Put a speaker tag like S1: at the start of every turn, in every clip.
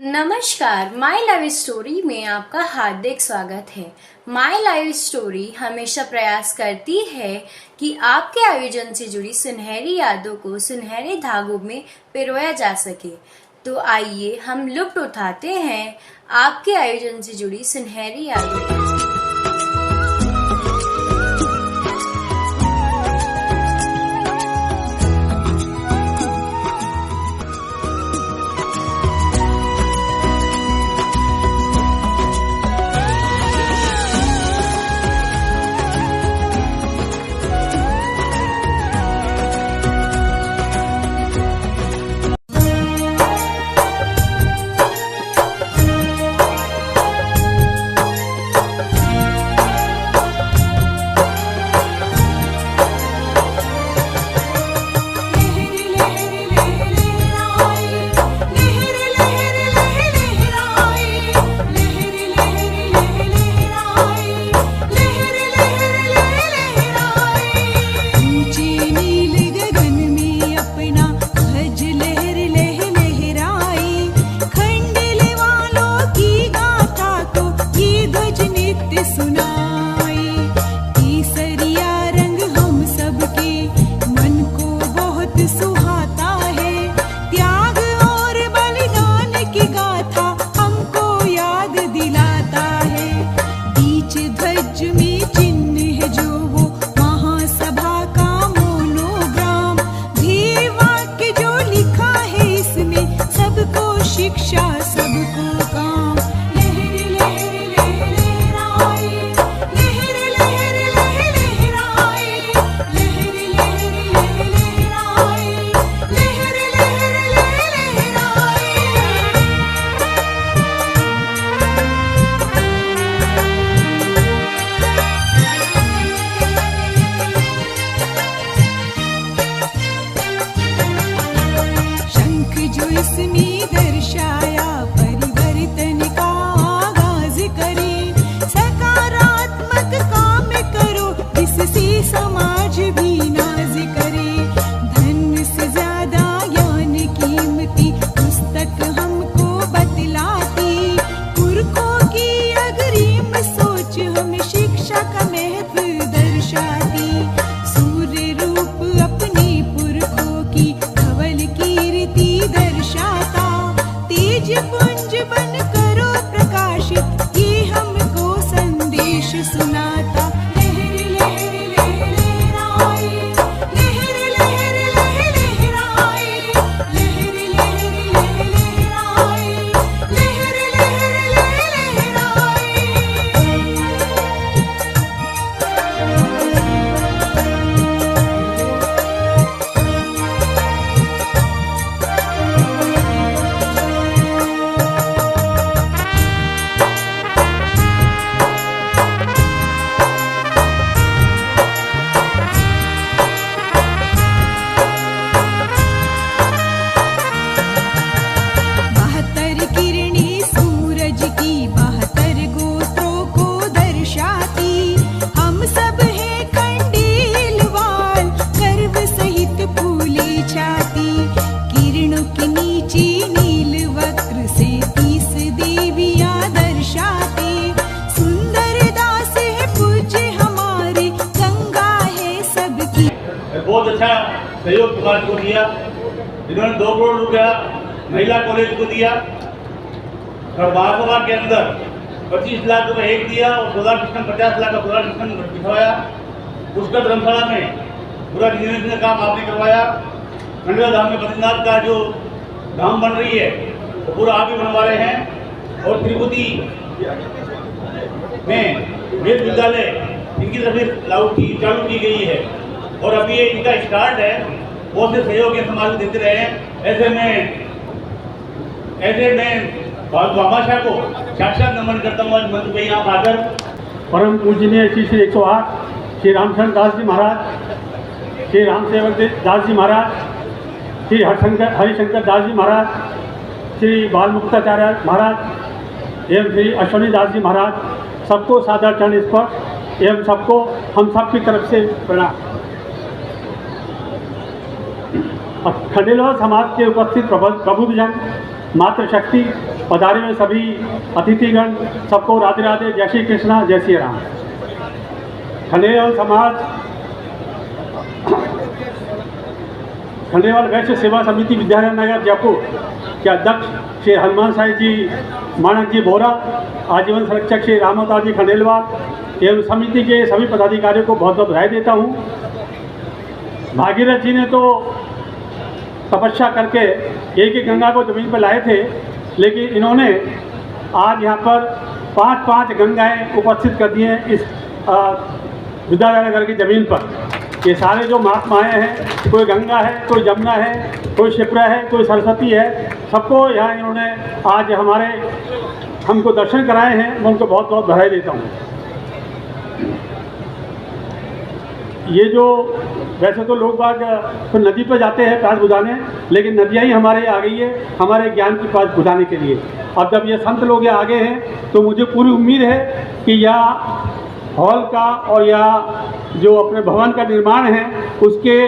S1: नमस्कार, my live story में आपका हार्दिक स्वागत है। माय लाइव स्टोरी हमेशा प्रयास करती है कि आपके आयोजन से जुड़ी सुनहरी यादों को सुनहरे धागों में पिरोया जा सके। तो आइए हम लुत्फ उठाते हैं आपके आयोजन से जुड़ी सुनहरी यादों का।
S2: बहुत अच्छा सहयोग समाज को दिया, जिन्होंने 2 करोड़ रुपया महिला कॉलेज को दिया और महासभा के अंदर 25 लाख रुपए एक दिया और सोलर सिस्टम 50 लाख का सोलर सिस्टम बिठवाया। पुष्कर धर्मशाला में पूरा इंजीनियरिंग का काम आपने करवाया। खंडवा धाम में बद्रीनाथ का जो धाम बन रही है वो पूरा आप ही बनवा रहे हैं। और तिरुपति में वेद विद्यालय इनकी तरफ चालू की गई है और अभी ये इनका स्टार्ट है। बहुत से सहयोग के समाज देते रहे हैं। ऐसे में भामाशाह को साक्षात नमन करता हूँ। आज मंच पे यहाँ आकर
S3: परम पूजनीय श्री 108 श्री रामचंद्र दास जी महाराज, श्री राम सेवक दास जी महाराज, श्री हरिशंकर दास जी महाराज, श्री बाल मुक्ताचार्य महाराज एवं श्री अश्वनी दास जी महाराज, सबको सादर चरण स्पर्श एवं सबको हम सब की तरफ से प्रणाम। खंडेलवाल समाज के उपस्थित प्रबुद्धजन मातृशक्ति, पधारे हुए सभी अतिथिगण, सबको राधे राधे, जय श्री कृष्णा, जय श्री राम। खंडेलवाल समाज, खंडेलवाल वैश्य सेवा समिति विद्यालय नगर जयपुर के अध्यक्ष श्री हनुमान साई जी मानक जी बोरा, आजीवन संरक्षक श्री राम अवतार जी खंडेलवाल एवं समिति के सभी पदाधिकारियों को बहुत बहुत बधाई देता हूँ। भागीरथ जी ने तो तपस्या करके एक ही गंगा को जमीन पर लाए थे, लेकिन इन्होंने आज यहाँ पर 5-5 गंगाएं उपस्थित कर दी हैं इस विद्यालय नगर की ज़मीन पर। ये सारे जो महात्माएँ हैं, कोई गंगा है, कोई जमुना है, कोई शिप्रा है, कोई सरस्वती है, सबको यहाँ इन्होंने आज हमको दर्शन कराए हैं। मैं उनको बहुत बहुत बधाई देता हूँ। ये जो वैसे तो लोग बाग तो नदी पर जाते हैं प्यास बुझाने, लेकिन नदियाँ ही हमारे आ गई है हमारे ज्ञान की प्यास बुझाने के लिए। अब जब ये संत लोग यहाँ आगे हैं तो मुझे पूरी उम्मीद है कि यह हॉल का और या जो अपने भवन का निर्माण है उसके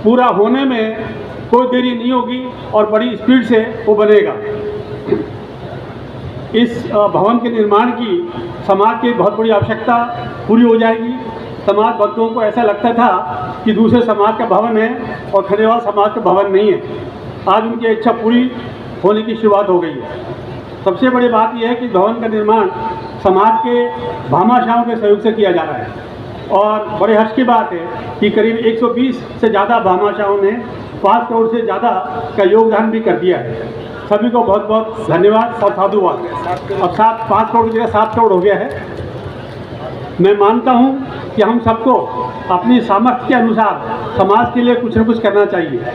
S3: पूरा होने में कोई देरी नहीं होगी और बड़ी स्पीड से वो बनेगा। इस भवन के निर्माण की समाज की बहुत बड़ी आवश्यकता पूरी हो जाएगी। समाज भक्तों को ऐसा लगता था कि दूसरे समाज का भवन है और खंडेलवाल समाज का भवन नहीं है। आज उनकी इच्छा पूरी होने की शुरुआत हो गई है। सबसे बड़ी बात यह है कि भवन का निर्माण समाज के भामाशाहों के सहयोग से किया जा रहा है और बड़े हर्ष की बात है कि करीब 120 से ज़्यादा भामाशाहों ने 5 करोड़ से ज़्यादा का योगदान भी कर दिया है। सभी को बहुत बहुत धन्यवाद और साधुवाद। अब 5 करोड़ की जगह 7 करोड़ हो गया है। मैं मानता हूं कि हम सबको अपनी सामर्थ्य के अनुसार समाज के लिए कुछ न कुछ करना चाहिए।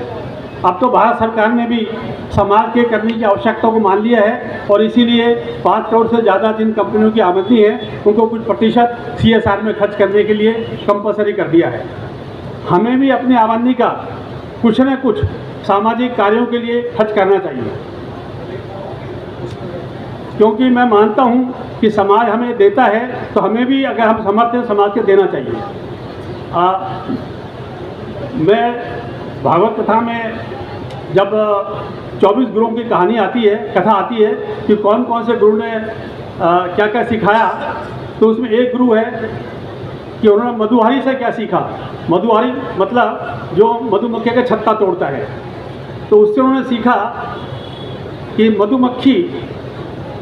S3: अब तो भारत सरकार ने भी समाज के करने की आवश्यकता को मान लिया है और इसीलिए 5 करोड़ से ज़्यादा जिन कंपनियों की आमदनी है उनको कुछ प्रतिशत CSR में खर्च करने के लिए कंपलसरी कर दिया है। हमें भी अपनी आमदनी का कुछ न कुछ सामाजिक कार्यों के लिए खर्च करना चाहिए, क्योंकि मैं मानता हूं कि समाज हमें देता है तो हमें भी अगर हम समर्थ हैं समाज को देना चाहिए। मैं भागवत कथा में जब 24 गुरुओं की कहानी आती है, कथा आती है कि कौन कौन से गुरु ने क्या क्या सिखाया, तो उसमें एक गुरु है कि उन्होंने मधुहारी से क्या सीखा। मधुहारी मतलब जो मधुमक्खी का छत्ता तोड़ता है, तो उससे उन्होंने सीखा कि मधुमक्खी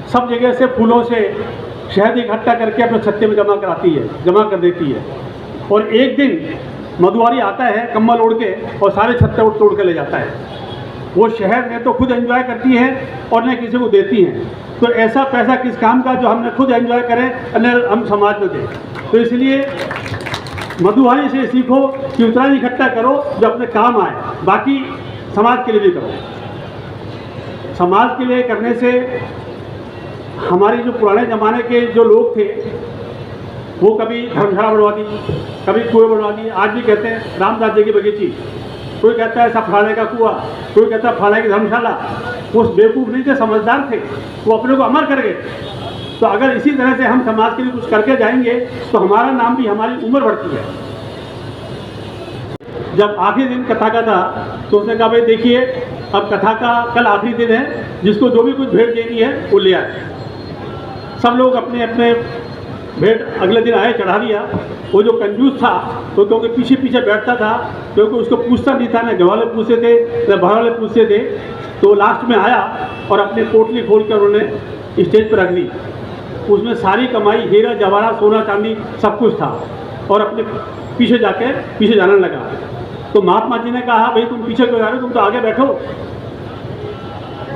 S3: सब जगह से फूलों से शहद इकट्ठा करके अपने छत्ते में जमा कर देती है और एक दिन मधुहारी आता है कम्बल ओढ़ के और सारे छत्ते तोड़ के ले जाता है। वो शहद ने तो खुद एंजॉय करती है और न किसी को देती हैं। तो ऐसा पैसा किस काम का जो हमने खुद एंजॉय करें और हम समाज में दें। तो इसलिए मधुहारी से सीखो कि उतना ही इकट्ठा करो जो अपने काम आए, बाकी समाज के लिए भी करो। समाज के लिए करने से हमारे जो पुराने ज़माने के जो लोग थे वो कभी धर्मशाला बनवा दी, कभी कुएं बनवा दी। आज भी कहते हैं रामदास जी की बगीची, कोई कहता है ऐसा फलाने का कुआं, कोई कहता है फलाने की धर्मशाला। वो बेवकूफ़ नहीं थे, समझदार थे, वो अपने को अमर कर गए। तो अगर इसी तरह से हम समाज के लिए कुछ करके जाएंगे तो हमारा नाम भी, हमारी उम्र बढ़ती है। जब आखिरी दिन कथा का था तो उसने कहा भाई देखिए अब कथा का कल आखिरी दिन है, जिसको जो भी कुछ भेंट देनी है वो ले आए। सब लोग अपने अपने भेंट अगले दिन आए, चढ़ा दिया। वो जो कंजूस था तो क्योंकि पीछे पीछे बैठता था, क्योंकि उसको पूछता नहीं था, न घर वाले पूछते थे न बाहर वाले पूछते थे, तो लास्ट में आया और अपनी पोटली खोल कर उन्होंने स्टेज पर रख दी। उसमें सारी कमाई, हीरा जवाहरात, सोना चांदी सब कुछ था और अपने पीछे जाने लगा। तो महात्मा जी ने कहा भाई तुम पीछे क्यों जा रहे हो, तुम तो आगे बैठो।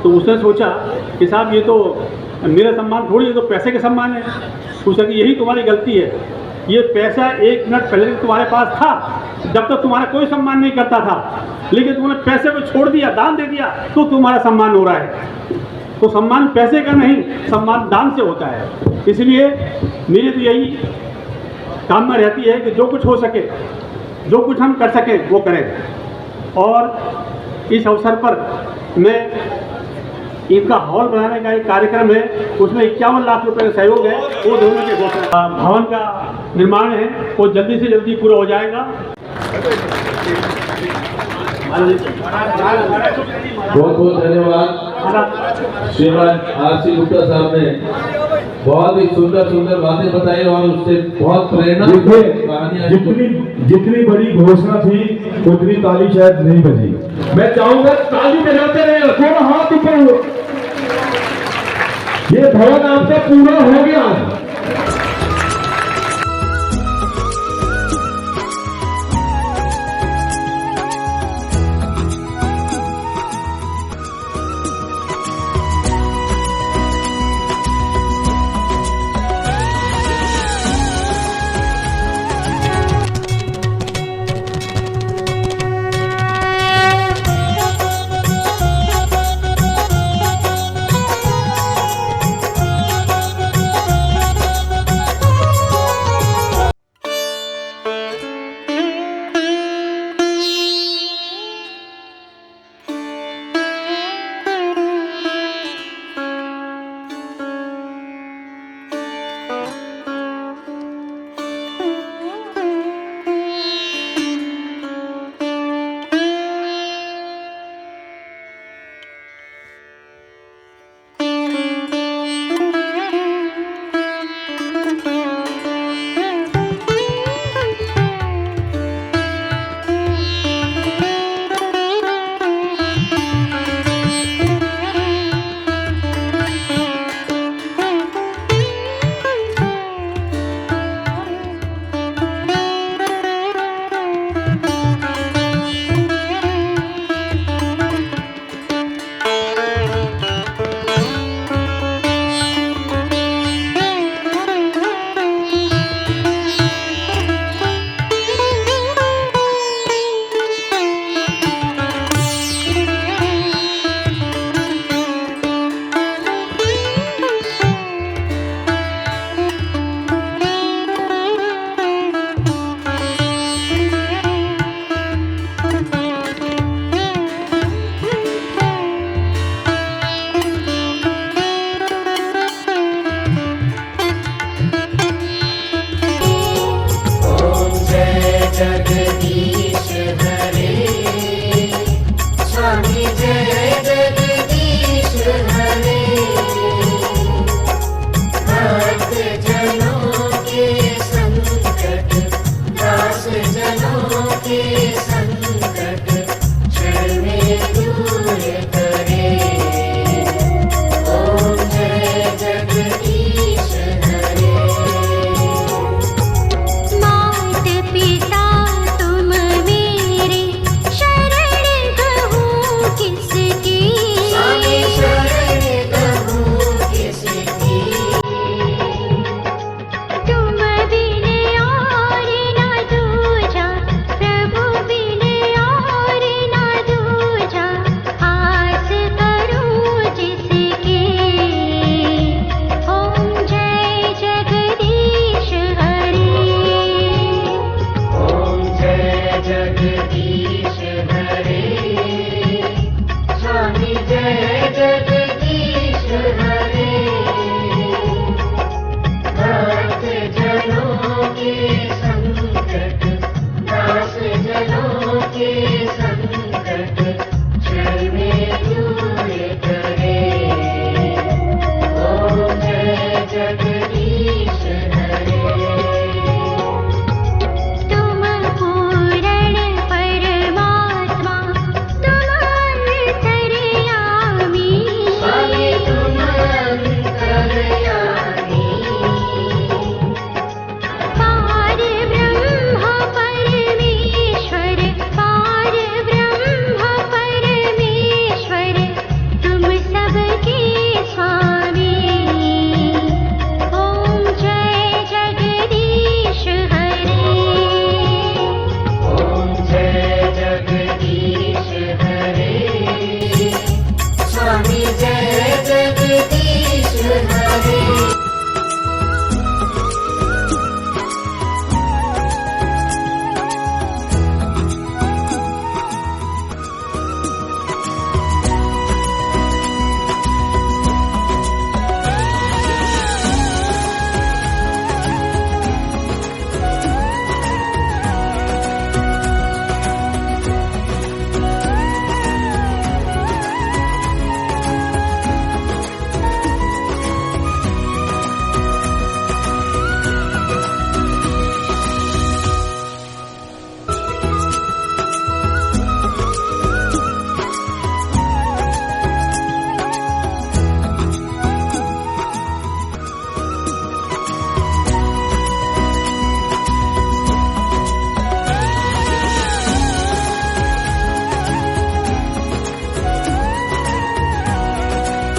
S3: तो उसने सोचा कि साहब ये तो मेरा सम्मान थोड़ी, ये तो पैसे के सम्मान है। उसने कि यही तुम्हारी गलती है, ये पैसा 1 मिनट पहले तुम्हारे पास था जब तक तुम्हारा कोई सम्मान नहीं करता था, लेकिन तुमने पैसे को छोड़ दिया, दान दे दिया, तो तुम्हारा सम्मान हो रहा है। तो सम्मान पैसे का नहीं, सम्मान दान से होता है। इसलिए मेरी तो यही कामना रहती है कि जो कुछ हो सके, जो कुछ हम कर सकें वो करें। और इस अवसर पर मैं इनका हॉल बनाने का एक कार्यक्रम है, उसमें 51 लाख रुपए का सहयोग है, वो दोनों के घोषणा। भवन का निर्माण है वो जल्दी से जल्दी पूरा हो जाएगा।
S4: बहुत बहुत धन्यवाद श्रीमान आरसी गुप्ता साहब ने बहुत ही सुंदर सुंदर बातें बताई और उससे बहुत प्रेरणा कहानियां
S5: जितनी बड़ी घोषणा थी उतनी ताली शायद नहीं बजी। मैं चाहूंगा ताली बजाते रहे, दोनों हाथ ऊपर हो। ये भवन आपका पूरा हो गया।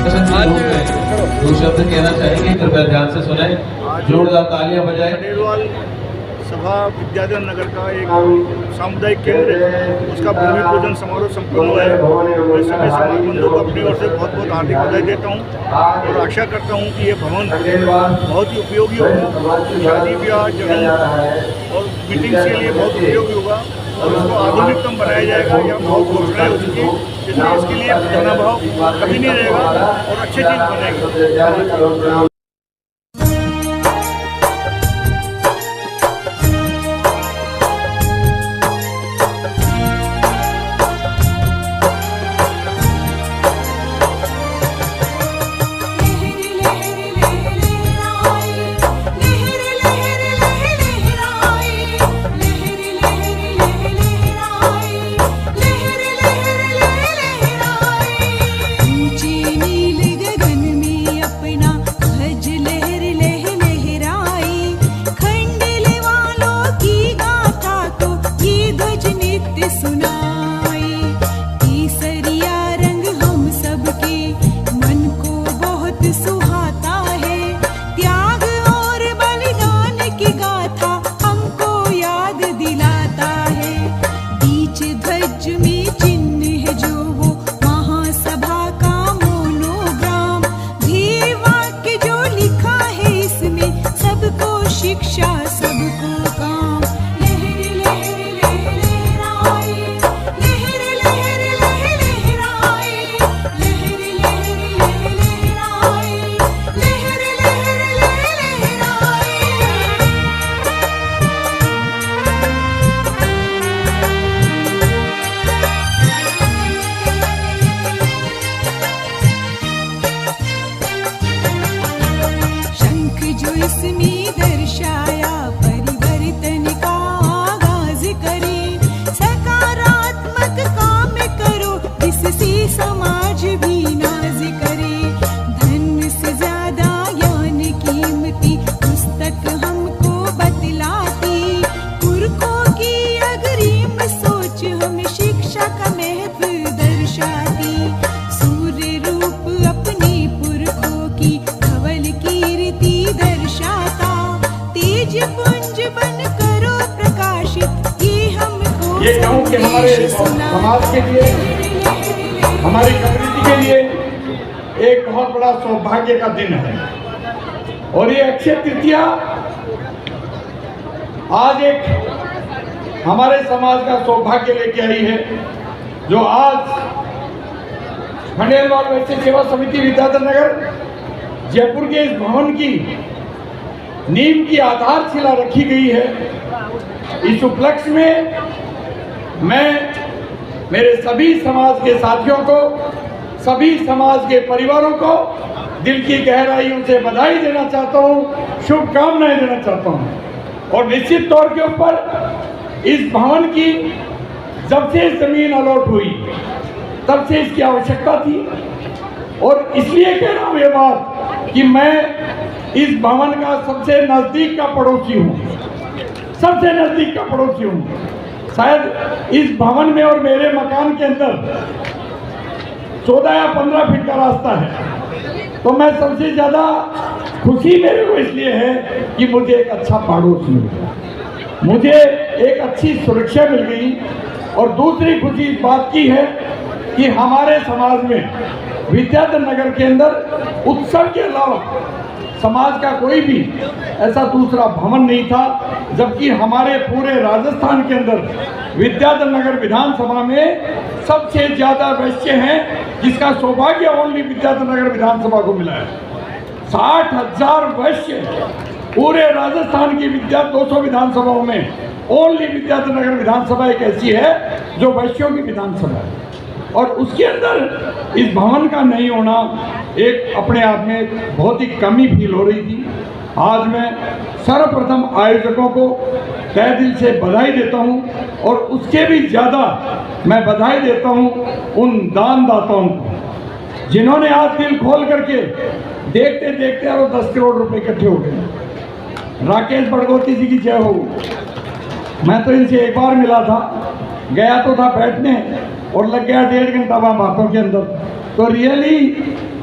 S4: दो शब्द कहना चाहेंगे, कृपया ध्यान से सुने, जोरदार तालियां बजाएं।
S6: खंडेलवाल सभा विद्याधर नगर का एक सामुदायिक केंद्र है, उसका भूमि पूजन समारोह संपन्न हुआ है। मैं सभी समाज बंधुओं को अपनी ओर से बहुत बहुत हार्दिक बधाई देता हूँ और आशा करता हूँ कि ये भवन बहुत ही उपयोगी होगा, शादी ब्याह जन्म और मीटिंग्स के लिए बहुत उपयोगी होगा और उसको आधुनिकतम बनाया जाएगा। यहाँ बहुत घोषणाएँ हो चुकी हैं, इसलिए इसके लिए धनाभाव कभी नहीं रहेगा और अच्छी चीज़ बनेगी।
S5: ये कहूँ कि हमारे समाज के लिए, हमारी कम्युनिटी के लिए एक बहुत बड़ा सौभाग्य का दिन है और ये अक्षय तृतीया आज एक हमारे समाज का सौभाग्य लेके आई है, जो आज खंडेलवाल वैश्य सेवा समिति विद्याधर नगर जयपुर के इस भवन की नींव की आधारशिला रखी गई है। इस उपलक्ष्य में मैं मेरे सभी समाज के साथियों को, सभी समाज के परिवारों को दिल की गहराइयों से बधाई देना चाहता हूँ, शुभकामनाएं देना चाहता हूँ। और निश्चित तौर के ऊपर इस भवन की जब से जमीन अलॉट हुई तब से इसकी आवश्यकता थी और इसलिए कह रहा हूँ ये बात कि मैं इस भवन का सबसे नज़दीक का पड़ोसी हूँ, सबसे नज़दीक का पड़ोसी हूँ। शायद इस भवन में और मेरे मकान के अंदर 14 या 15 फीट का रास्ता है, तो मैं सबसे ज़्यादा खुशी मेरे को इसलिए है कि मुझे एक अच्छा पड़ोस मिल गया, मुझे एक अच्छी सुरक्षा मिल गई। और दूसरी खुशी इस बात की है कि हमारे समाज में विद्याधर नगर के अंदर उत्सव के अलावा समाज का कोई भी ऐसा दूसरा भवन नहीं था, जबकि हमारे पूरे राजस्थान के अंदर विद्याधर नगर विधानसभा में सबसे ज़्यादा वैश्य हैं, जिसका सौभाग्य ओनली विद्याधर नगर विधानसभा को मिला है। 60,000 वैश्य पूरे राजस्थान की 200 विधानसभाओं में ओनली विद्याधर नगर विधानसभा एक ऐसी है जो वैश्यों की विधानसभा है, और उसके अंदर इस भवन का नहीं होना एक अपने आप में बहुत ही कमी फील हो रही थी। आज मैं सर्वप्रथम आयोजकों को तहे दिल से बधाई देता हूं और उसके भी ज़्यादा मैं बधाई देता हूं उन दानदाताओं को जिन्होंने आज दिल खोल करके देखते देखते और 10 करोड़ रुपए इकट्ठे हो गए। राकेश बड़गोती जी की जय हो। मैं तो इनसे एक बार मिला था, गया तो था बैठने और लग गया 1.5 घंटा वहाँ बातों के अंदर। तो रियली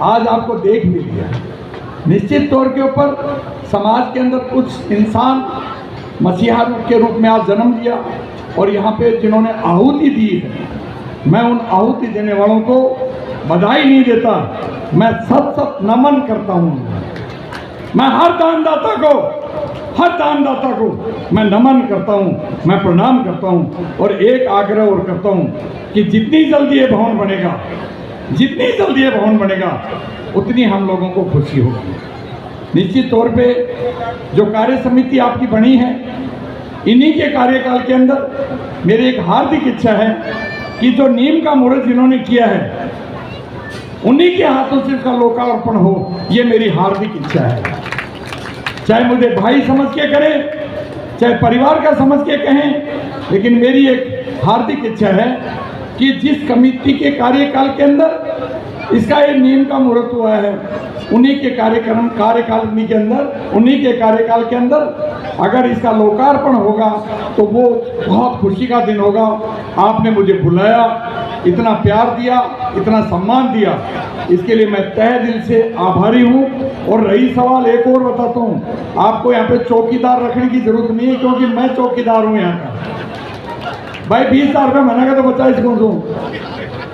S5: आज आपको देख भी लिया। निश्चित तौर के ऊपर समाज के अंदर कुछ इंसान मसीहा के रूप में आज जन्म लिया और यहाँ पे जिन्होंने आहुति दी है, मैं उन आहुति देने वालों को बधाई नहीं देता, मैं सत नमन करता हूँ। मैं हर दानदाता को मैं नमन करता हूँ, मैं प्रणाम करता हूँ और एक आग्रह और करता हूँ कि जितनी जल्दी ये भवन बनेगा उतनी हम लोगों को खुशी होगी। निश्चित तौर पे जो कार्य समिति आपकी बनी है, इन्हीं के कार्यकाल के अंदर मेरी एक हार्दिक इच्छा है कि जो नीम का मुहूर्त जिन्होंने किया है उन्हीं के हाथों से इसका लोकार्पण हो, ये मेरी हार्दिक इच्छा है। चाहे मुझे भाई समझ के करें, चाहे परिवार का समझ के कहें, लेकिन मेरी एक हार्दिक इच्छा है कि जिस कमेटी के कार्यकाल के अंदर इसका ये नीम का मुहूर्त हुआ है, उन्हीं के कार्यकाल के अंदर अगर इसका लोकार्पण होगा तो वो बहुत खुशी का दिन होगा। आपने मुझे बुलाया, इतना प्यार दिया, इतना सम्मान दिया, इसके लिए मैं तहे दिल से आभारी हूँ। और रही सवाल, एक और बताता हूँ, आपको यहाँ पे चौकीदार रखने की जरूरत नहीं है, क्योंकि मैं चौकीदार हूँ यहाँ का। भाई 20,000 रुपये महीना का तो बच्चा इसको दूँ,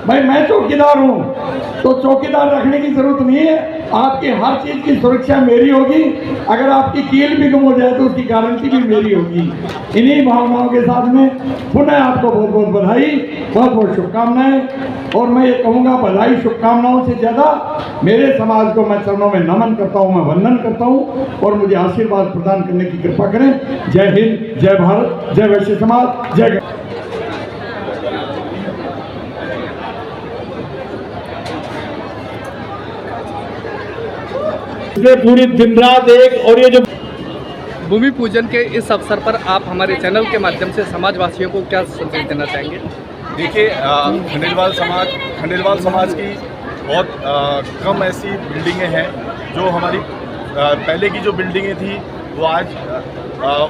S5: भाई मैं चौकीदार हूँ, तो चौकीदार रखने की जरूरत नहीं है। आपकी हर चीज की सुरक्षा मेरी होगी, अगर आपकी कील भी गुम हो जाए तो उसकी गारंटी भी मेरी होगी। इन्हीं भावनाओं के साथ में पुनः आपको बहुत बहुत बधाई, बहुत बहुत शुभकामनाएं। और मैं ये कहूँगा, बधाई शुभकामनाओं से ज़्यादा मेरे समाज को मैं चरणों में नमन करता हूँ, मैं वंदन करता हूँ और मुझे आशीर्वाद प्रदान करने की कृपा करें। जय हिंद, जय भारत, जय वैश्य समाज, जय।
S3: पूरी दिन रात एक, और ये जो
S7: भूमि पूजन के इस अवसर पर आप हमारे चैनल के माध्यम से समाजवासियों को क्या संदेश देना चाहेंगे?
S6: देखिए, खंडेलवाल समाज की बहुत कम ऐसी बिल्डिंगें हैं जो हमारी पहले की जो बिल्डिंगें थी वो आज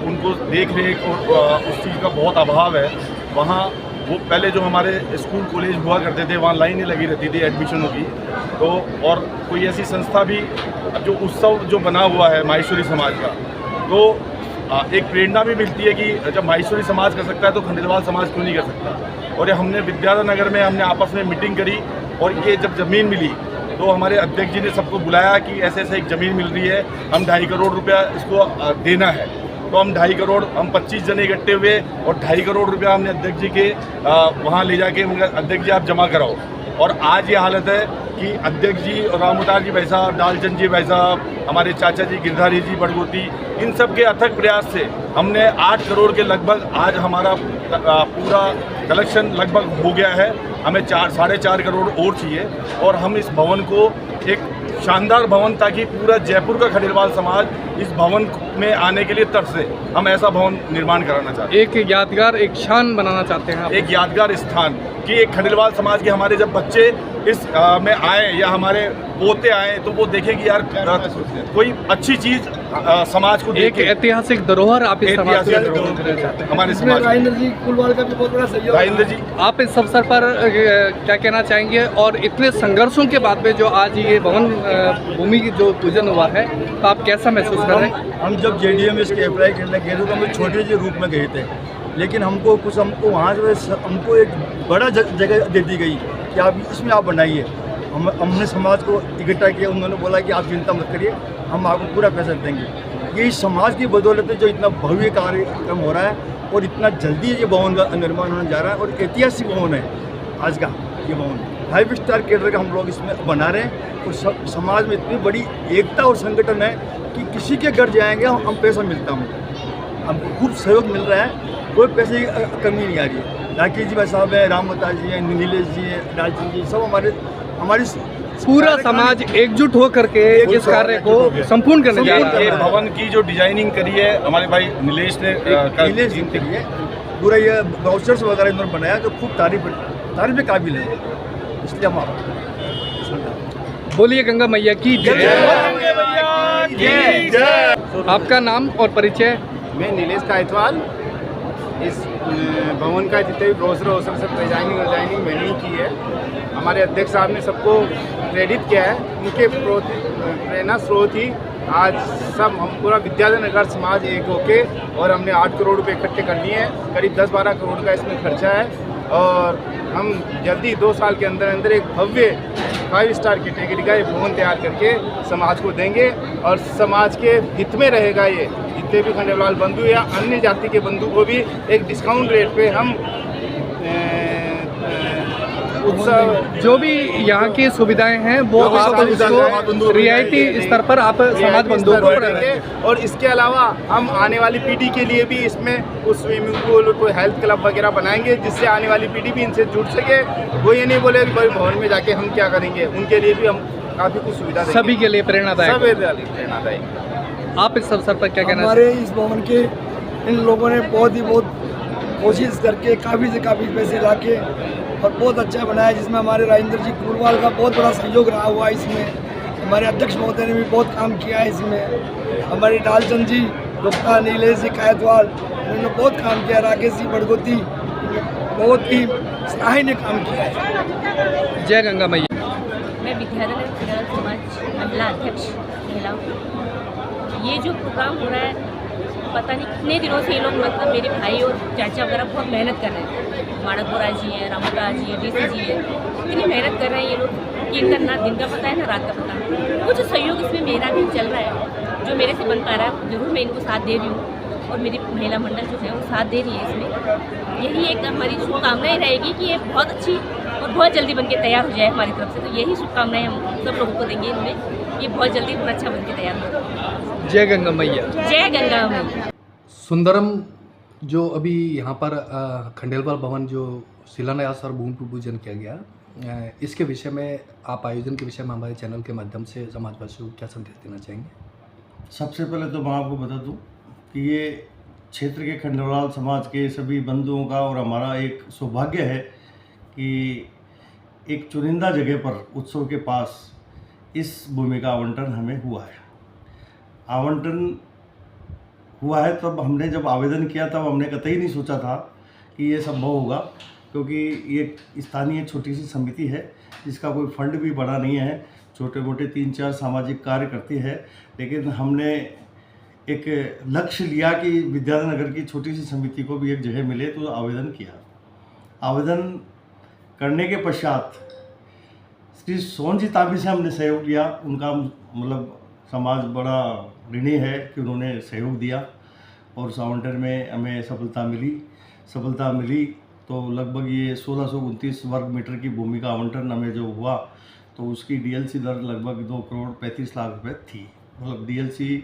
S6: उनको देख रेख और उस चीज़ का बहुत अभाव है। वहाँ वो पहले जो हमारे स्कूल कॉलेज हुआ करते थे, वहाँ लाइनें लगी रहती थी एडमिशनों की। तो और कोई ऐसी संस्था भी जो उत्सव जो बना हुआ है माहेश्वरी समाज का, तो एक प्रेरणा भी मिलती है कि जब माहेश्वरी समाज कर सकता है तो खंडेलवाल समाज क्यों नहीं कर सकता। और ये हमने विद्याधर नगर में हमने आपस में मीटिंग करी और ये जब ज़मीन मिली तो हमारे अध्यक्ष जी ने सबको बुलाया कि ऐसे ऐसे एक ज़मीन मिल रही है, हम 2.5 करोड़ रुपया इसको देना है। तो हम 2.5 करोड़, हम 25 जने इकट्ठे हुए और 2.5 करोड़ रुपया हमने अध्यक्ष जी के वहाँ ले जाके अध्यक्ष जी आप जमा कराओ। और आज ये हालत है कि अध्यक्ष जी और रामउतार जी भाई साहब, डालचंद जी भाई साहब, हमारे चाचा जी गिरधारी जी बड़गोती, इन सब के अथक प्रयास से हमने 8 करोड़ के लगभग आज हमारा पूरा कलेक्शन लगभग हो गया है। हमें 4-4.5 करोड़ और चाहिए और हम इस भवन को एक शानदार भवन, ताकि पूरा जयपुर का खंडेलवाल समाज इस भवन में आने के लिए तरसे, हम ऐसा भवन निर्माण कराना चाहते हैं।
S7: एक यादगार, एक शान बनाना चाहते हैं आप।
S6: एक यादगार स्थान कि एक खंडेलवाल समाज के हमारे जब बच्चे इस में आए या हमारे पोते आए तो वो देखें कि यार कोई अच्छी चीज समाज को
S7: एक ऐतिहासिक धरोहर आप इस समाज को
S6: हमारे समाज।
S8: राजेंद्र जी कुलवाल का भी बहुत बड़ा सहयोग।
S6: राजेंद्र जी,
S7: आप इस अवसर पर क्या कहना चाहेंगे? और इतने संघर्षों के बाद में जो आज ये भवन भूमि की जो पूजन हुआ है, तो आप कैसा महसूस कर रहे हैं?
S8: हम जब JDM के अप्लाई करने गए थे तो हम छोटे से रूप में गए थे, लेकिन हमको वहाँ से हमको एक बड़ा जगह दे दी गई कि आप इसमें आप बनाइए। हमने समाज को इकट्ठा किया, उन्होंने बोला कि आप चिंता मत करिए, हम आपको पूरा पैसा देंगे। ये समाज की बदौलत है जो इतना भव्य कार्यक्रम हो रहा है और इतना जल्दी ये भवन का निर्माण होने जा रहा है। और ऐतिहासिक भवन है आज का ये भवन, 5 स्टार कैडर का हम लोग इसमें बना रहे हैं। और समाज में इतनी बड़ी एकता और संगठन है कि किसी के घर जाएंगे हम पैसा मिलता हूँ, हमको खूब सहयोग मिल रहा है, कोई पैसे की कमी नहीं आ रही है। राकेश जी भाई साहब हैं, रामवता जी हैं, नीलेश जी हैं, डालचंद जी, सब हमारी
S7: पूरा समाज एकजुट होकर के इस कार्य को संपूर्ण करने जा रहा है।
S6: भवन की जो डिजाइनिंग करी है हमारे भाई नीलेश ने
S8: करी है, पूरा ये वाउचर्स वगैरह इन्होंने बनाया जो खूब तारीफ के काबिल है, इसलिए हम
S7: बोलिए गंगा मैया की जय। आपका नाम और परिचय?
S9: मैं नीलेश कायतवाल। इस भवन का जितने भी ब्रोशर सब डिजाइनिंग मैंने ही की है। हमारे अध्यक्ष साहब ने सबको प्रेरित किया है, उनके प्रेरणा स्रोत ही आज सब हम पूरा विद्याधर नगर समाज एक होके और हमने 8 करोड़ रुपए इकट्ठे कर लिए हैं। करीब 10-12 करोड़ का इसमें खर्चा है और हम जल्दी 2 साल के अंदर अंदर एक भव्य 5 स्टार कैटेगरी का एक भवन तैयार करके समाज को देंगे और समाज के हित में रहेगा। ये जितने भी खंडेलवाल बंधु या अन्य जाति के बंधु को भी एक डिस्काउंट रेट पे हम उत्सव
S7: जो भी यहाँ की सुविधाएं हैं वो आप उसको रियायती स्तर पर आप समाज बंधुओं को
S9: देंगे। और इसके अलावा हम आने वाली पीढ़ी के लिए भी इसमें कुछ स्विमिंग पूल, कोई हेल्थ क्लब वगैरह बनाएंगे जिससे आने वाली पीढ़ी भी इनसे जुड़ सके। वो ये नहीं बोले कि कोई भवन में जाके हम क्या करेंगे, उनके लिए भी हम काफ़ी कुछ सुविधा देंगे।
S7: सभी के लिए प्रेरणादायक।
S9: सभी प्रेरणादायक।
S7: आप इस अवसर पर क्या कहना
S10: हमारे इस भवन के इन लोगों ने बहुत कोशिश करके काफ़ी से काफ़ी पैसे ला के और बहुत अच्छा बनाया, जिसमें हमारे राजेंद्र जी कुरवाल का बहुत बड़ा सहयोग रहा हुआ है। इसमें हमारे अध्यक्ष महोदय ने भी बहुत काम किया है। इसमें हमारे ढालचंद जी, गुप्ता, नीलेश जी कायतवाल, उन्होंने बहुत काम किया। राकेश जी बड़गोती बहुत ही सराहनीय काम किया है।
S7: जय गंगा मैया।
S11: मैं विद्याधर नगर समाज महिला अध्यक्ष महिलाओं। ये जो प्रोग्राम हो रहा है, पता नहीं कितने दिनों से ये लोग मतलब मेरे भाई और चाचा वगैरह बहुत मेहनत कर रहे हैं। माणक बोरा जी हैं, रामोदा जी हैं, डीसी जी हैं, इतनी मेहनत कर रहे हैं ये लोग कि इनका ना दिन का पता है ना रात का पता है। कुछ सहयोग इसमें मेरा भी चल रहा है, जो मेरे से बन पा रहा है जरूर मैं इनको साथ दे रही हूँ और मेरी महिला मंडल जो है वो साथ दे रही है इसमें। यही एक हमारी शुभकामनाएं रहेगी कि ये बहुत अच्छी और बहुत जल्दी बन के तैयार हो जाए हमारी तरफ से। तो यही शुभकामनाएं हम सब लोगों को देंगे इनमें, ये बहुत जल्दी और अच्छा बन के तैयार हो।
S7: जय गंगा मैया।
S11: जय गंगा मैया।
S7: सुंदरम जो अभी यहाँ पर खंडेलवाल भवन जो शिलान्यास और भूमि पूजन किया गया, इसके विषय में आप आयोजन के विषय में हमारे चैनल के माध्यम से समाजवासियों को क्या संदेश देना चाहेंगे?
S12: सबसे पहले तो मैं आपको बता दूं कि ये क्षेत्र के खंडेलवाल समाज के सभी बंधुओं का और हमारा एक सौभाग्य है कि एक चुनिंदा जगह पर उत्सव के पास इस भूमि का आवंटन हमें हुआ है। आवंटन हुआ है तब हमने जब आवेदन किया तब हमने कतई नहीं सोचा था कि ये संभव होगा, क्योंकि ये स्थानीय छोटी सी समिति है जिसका कोई फंड भी बड़ा नहीं है, छोटे मोटे 3-4 सामाजिक कार्य करती है। लेकिन हमने एक लक्ष्य लिया कि विद्याधर नगर की छोटी सी समिति को भी एक जगह मिले, तो आवेदन किया। आवेदन करने के पश्चात श्री सोन जी ताबी से हमने सहयोग लिया। उनका मतलब समाज बड़ा ऋणी है कि उन्होंने सहयोग दिया और उस आवंटन में हमें सफलता मिली। तो लगभग ये 1629 वर्ग मीटर की भूमि का आवंटन हमें जो हुआ, तो उसकी डीएलसी दर लगभग 2 करोड़ 35 लाख रुपए थी। मतलब डीएलसी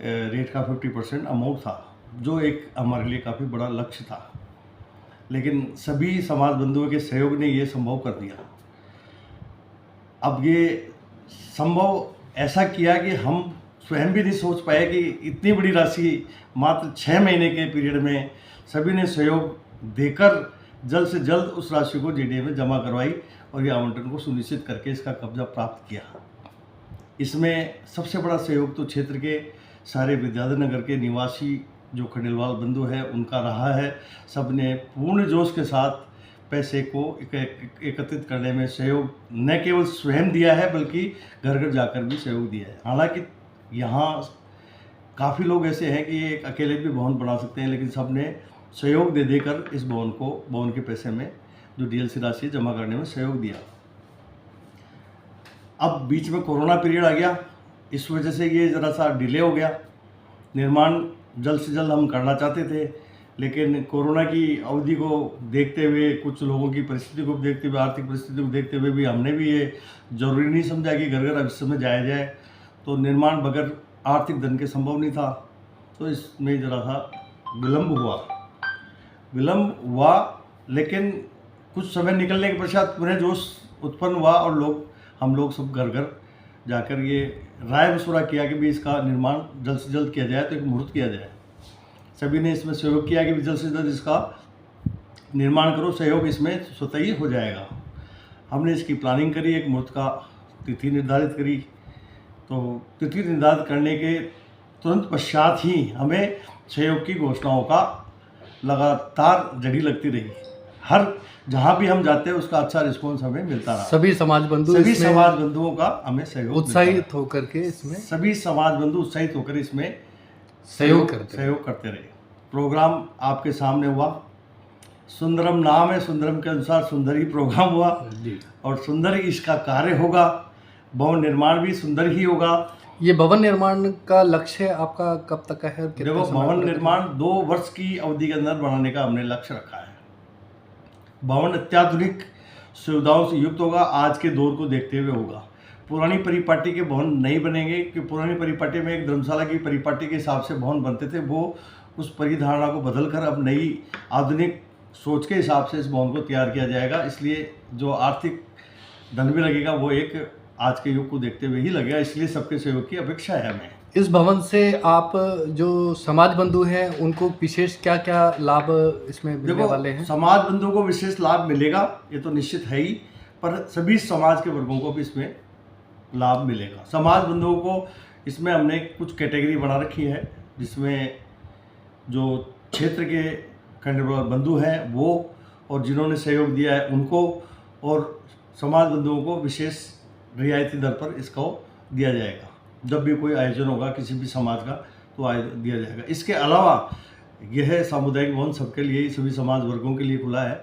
S12: रेट का 50% अमाउंट था, जो एक हमारे लिए काफ़ी बड़ा लक्ष्य था। लेकिन सभी समाज बंधुओं के सहयोग ने ये संभव कर दिया। अब ये संभव ऐसा किया कि हम स्वयं भी नहीं सोच पाए कि इतनी बड़ी राशि मात्र 6 महीने के पीरियड में सभी ने सहयोग देकर जल्द से जल्द उस राशि को जेडीए में जमा करवाई और ये आवंटन को सुनिश्चित करके इसका कब्जा प्राप्त किया। इसमें सबसे बड़ा सहयोग तो क्षेत्र के सारे विद्याधर नगर के निवासी जो खंडेलवाल बंधु हैं उनका रहा है। सब ने पूर्ण जोश के साथ पैसे को एकत्रित करने में सहयोग न केवल स्वयं दिया है बल्कि घर घर जाकर भी सहयोग दिया है। हालांकि यहाँ काफ़ी लोग ऐसे हैं कि एक अकेले भी भवन बना सकते हैं, लेकिन सब ने सहयोग दे देकर इस भवन के पैसे में जो डीएलसी राशि जमा करने में सहयोग दिया। अब बीच में कोरोना पीरियड आ गया, इस वजह से ये ज़रा सा डिले हो गया। निर्माण जल्द से जल्द हम करना चाहते थे, लेकिन कोरोना की अवधि को देखते हुए, कुछ लोगों की परिस्थिति को देखते हुए, आर्थिक परिस्थिति को देखते हुए भी हमने भी ये जरूरी नहीं समझा कि घर घर इस समय जाया जाए। तो निर्माण बगैर आर्थिक धन के संभव नहीं था, तो इसमें ज़रा सा विलम्ब हुआ। लेकिन कुछ समय निकलने के पश्चात पुनः जोश उत्पन्न हुआ और हम लोग सब घर घर जाकर ये राय मशवरा किया कि भी इसका निर्माण जल्द से जल्द किया जाए, तो एक मुहूर्त किया जाए। सभी ने इसमें सहयोग किया कि भी जल्द से जल्द इसका निर्माण करो, सहयोग इसमें स्वतः ही हो जाएगा। हमने इसकी प्लानिंग करी, एक मुहूर्त का तिथि निर्धारित करी। तो तिथि निर्धारित करने के तुरंत पश्चात ही हमें सहयोग की घोषणाओं का लगातार झड़ी लगती रही। हर जहाँ भी हम जाते हैं उसका अच्छा रिस्पॉन्स हमें मिलता रहा।
S7: सभी समाज बंधु
S12: सभी
S7: इसमें
S12: समाज बंधुओं का हमें सहयोग
S7: उत्साहित होकर के इसमें
S12: सभी समाज बंधु उत्साहित होकर इसमें
S7: सहयोग
S12: करते रहे। प्रोग्राम आपके सामने हुआ, सुंदरम नाम है, सुंदरम के अनुसार सुंदर ही प्रोग्राम हुआ और सुंदर ही इसका कार्य होगा। भवन निर्माण भी सुंदर ही होगा।
S7: ये भवन निर्माण का लक्ष्य आपका कब तक का है?
S12: देखो, भवन निर्माण 2 वर्ष की अवधि के अंदर बनाने का हमने लक्ष्य रखा है। भवन अत्याधुनिक सुविधाओं से युक्त होगा, आज के दौर को देखते हुए होगा। पुरानी परिपाटी के भवन नहीं बनेंगे कि पुरानी परिपाटी में एक धर्मशाला की परिपाटी के हिसाब से भवन बनते थे, वो उस परिधारणा को बदलकर अब नई आधुनिक सोच के हिसाब से इस भवन को तैयार किया जाएगा। इसलिए जो आर्थिक धन भी लगेगा वो एक आज के युग को देखते हुए ही लगेगा, इसलिए सबके सहयोग की अपेक्षा है हमें।
S7: इस भवन से आप जो समाज बंधु हैं उनको विशेष क्या क्या लाभ इसमें मिलने वाले हैं?
S12: समाज बंधुओं को विशेष लाभ मिलेगा, ये तो निश्चित है ही, पर सभी समाज के वर्गों को भी इसमें लाभ मिलेगा। समाज बंधुओं को इसमें हमने कुछ कैटेगरी बना रखी है, जिसमें जो क्षेत्र के खंडेलवाल बंधु हैं वो और जिन्होंने सहयोग दिया है उनको, और समाज बंधुओं को विशेष रियायती दर पर इसको दिया जाएगा। जब भी कोई आयोजन होगा किसी भी समाज का तो दिया जाएगा। इसके अलावा यह सामुदायिक भवन सबके लिए, सभी समाज वर्गों के लिए खुला है।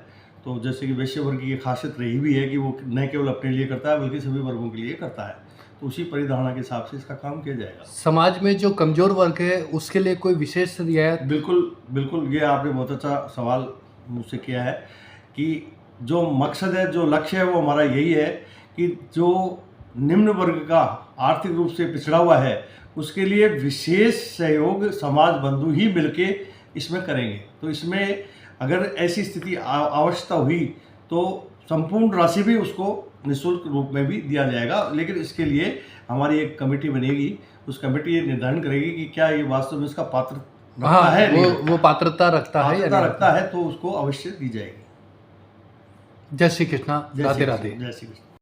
S12: तो जैसे कि वैश्य वर्ग की खासियत रही भी है कि वो न केवल अपने लिए करता है बल्कि सभी वर्गों के लिए करता है, तो उसी परिधारणा के हिसाब से इसका काम किया जाएगा।
S7: समाज में जो कमज़ोर वर्ग है उसके लिए कोई विशेष रियायत?
S12: बिल्कुल, ये आपने बहुत अच्छा सवाल मुझसे किया है कि जो मकसद है, जो लक्ष्य है वो हमारा यही है कि जो निम्न वर्ग का आर्थिक रूप से पिछड़ा हुआ है उसके लिए विशेष सहयोग समाज बंधु ही मिलके इसमें करेंगे। तो इसमें अगर ऐसी स्थिति आवश्यकता हुई तो संपूर्ण राशि भी उसको निःशुल्क रूप में भी दिया जाएगा, लेकिन इसके लिए हमारी एक कमेटी बनेगी। उस कमेटी ये निर्धारण करेगी कि क्या ये वास्तव में इसका पात्र रखता है,
S7: वो पात्रता रखता
S12: है तो उसको अवश्य दी जाएगी।
S7: जय श्री कृष्णा, राधे राधे।
S12: जय श्री कृष्ण।